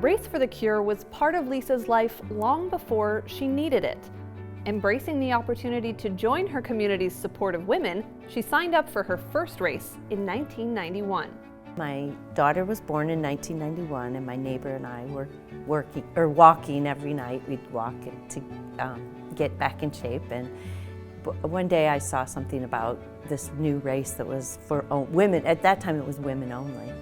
Race for the Cure was part of Lisa's life long before she needed it. Embracing the opportunity to join her community's support of women, she signed up for her first race in 1991. My daughter was born in 1991, and my neighbor and I were walking every night. We'd walk to get back in shape, and one day I saw something about this new race that was for women. At that time it was women only.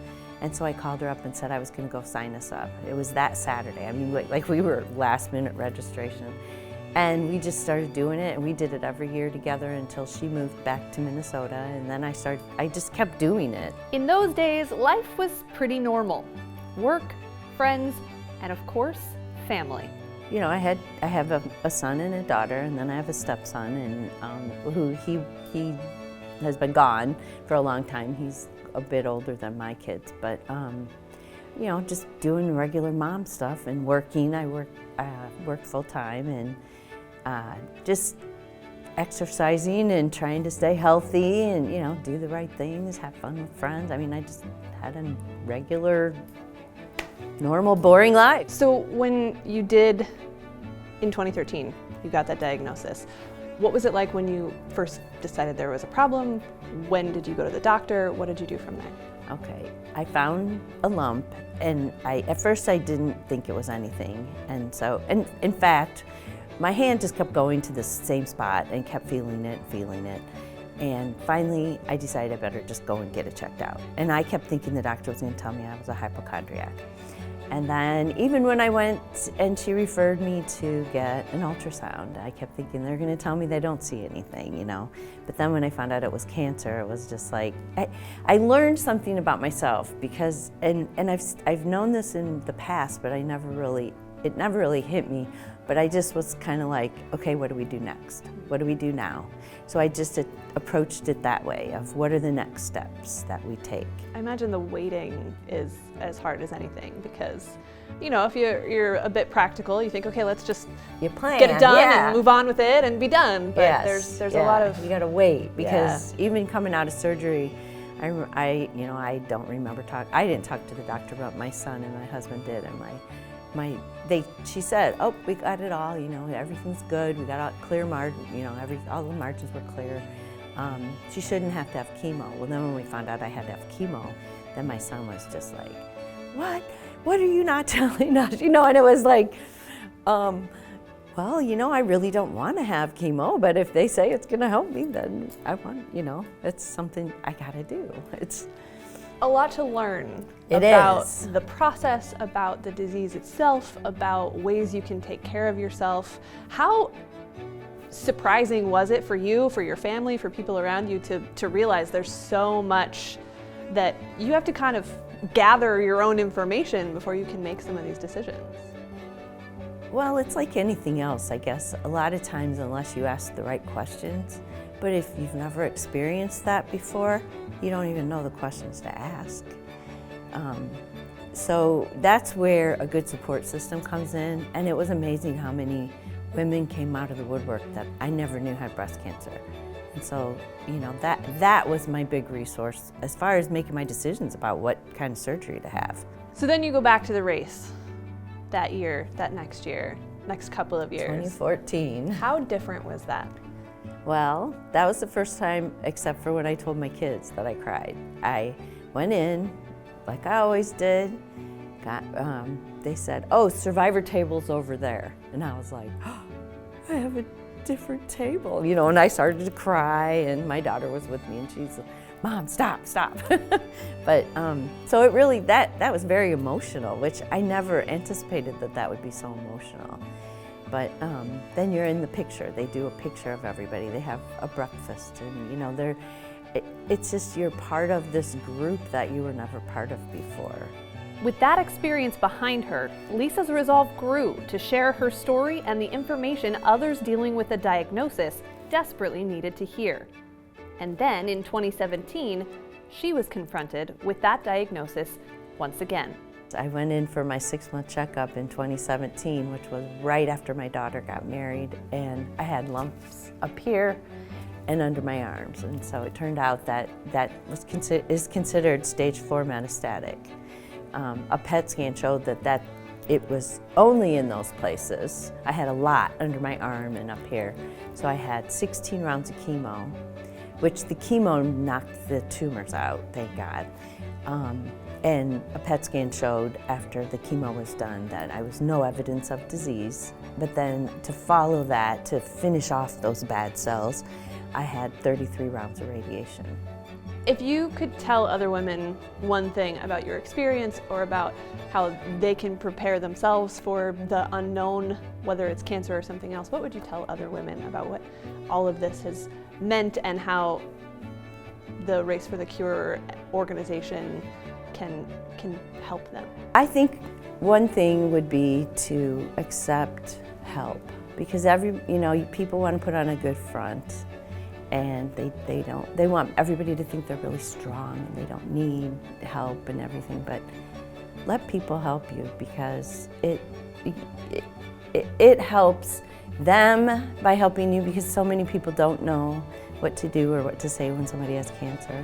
And so I called her up and said I was going to go sign us up. It was that Saturday. I mean, like we were last minute registration. And we just started doing it, and we did it every year together until she moved back to Minnesota, and then I just kept doing it. In those days, life was pretty normal. Work, friends, and of course, family. You know, I have a son and a daughter, and then I have a stepson, and who he has been gone for a long time. He's a bit older than my kids, but you know, just doing regular mom stuff and working. I worked full time, and just exercising and trying to stay healthy and, you know, do the right things, have fun with friends. I mean, I just had a regular, normal, boring life. So when you did, in 2013, you got that diagnosis, what was it like when you first decided there was a problem? When did you go to the doctor? What did you do from there? Okay, I found a lump, and at first I didn't think it was anything. And so, and in fact, my hand just kept going to the same spot and kept feeling it. And finally, I decided I better just go and get it checked out. And I kept thinking the doctor was going to tell me I was a hypochondriac. And then even when I went and she referred me to get an ultrasound, I kept thinking they're going to tell me they don't see anything, you know. But then when I found out it was cancer, it was just like, I learned something about myself because, and I've known this in the past, but it never really hit me. But I just was kind of like, okay, what do we do next? What do we do now? So I just approached it that way of what are the next steps that we take. I imagine the waiting is as hard as anything because, you know, if you're a bit practical, you think, okay, let's just get it done and move on with it and be done. But there's a lot of... You gotta wait because even coming out of surgery, I don't remember I didn't talk to the doctor about my son, and my husband did, and she said, oh, we got it all, you know, everything's good, we got all clear margin, you know, all the margins were clear. She shouldn't have to have chemo. Well, then when we found out I had to have chemo, then my son was just like, what are you not telling us? You know, and it was like, well, you know, I really don't want to have chemo, but if they say it's gonna help me, then I want, you know, it's something I gotta do. It's a lot to learn about the process, about the disease itself, about ways you can take care of yourself. How surprising was it for you, for your family, for people around you to realize there's so much that you have to kind of gather your own information before you can make some of these decisions? Well, it's like anything else, I guess. A lot of times, unless you ask the right questions, but if you've never experienced that before, you don't even know the questions to ask. So that's where a good support system comes in, and it was amazing how many women came out of the woodwork that I never knew had breast cancer. And so, you know, that was my big resource as far as making my decisions about what kind of surgery to have. So then you go back to the race that year, that next year, next couple of years. 2014. How different was that? Well, that was the first time, except for when I told my kids that I cried. I went in, like I always did, they said, oh, Survivor table's over there. And I was like, oh, I have a different table, you know, and I started to cry, and my daughter was with me, and she's like, Mom, stop. But, so it really, that was very emotional, which I never anticipated that would be so emotional. But then you're in the picture. They do a picture of everybody. They have a breakfast, and you know, it's just you're part of this group that you were never part of before. With that experience behind her, Lisa's resolve grew to share her story and the information others dealing with a diagnosis desperately needed to hear. And then in 2017, she was confronted with that diagnosis once again. I went in for my 6-month checkup in 2017, which was right after my daughter got married, and I had lumps up here and under my arms. And so it turned out that is considered stage 4 metastatic. A PET scan showed that it was only in those places. I had a lot under my arm and up here. So I had 16 rounds of chemo, which the chemo knocked the tumors out, thank God. And a PET scan showed after the chemo was done that I was no evidence of disease. But then to follow that, to finish off those bad cells, I had 33 rounds of radiation. If you could tell other women one thing about your experience or about how they can prepare themselves for the unknown, whether it's cancer or something else, what would you tell other women about what all of this has meant and how the Race for the Cure organization can help them? I think one thing would be to accept help, because people want to put on a good front, and they want everybody to think they're really strong and they don't need help and everything, but let people help you, because it helps them by helping you, because so many people don't know what to do or what to say when somebody has cancer.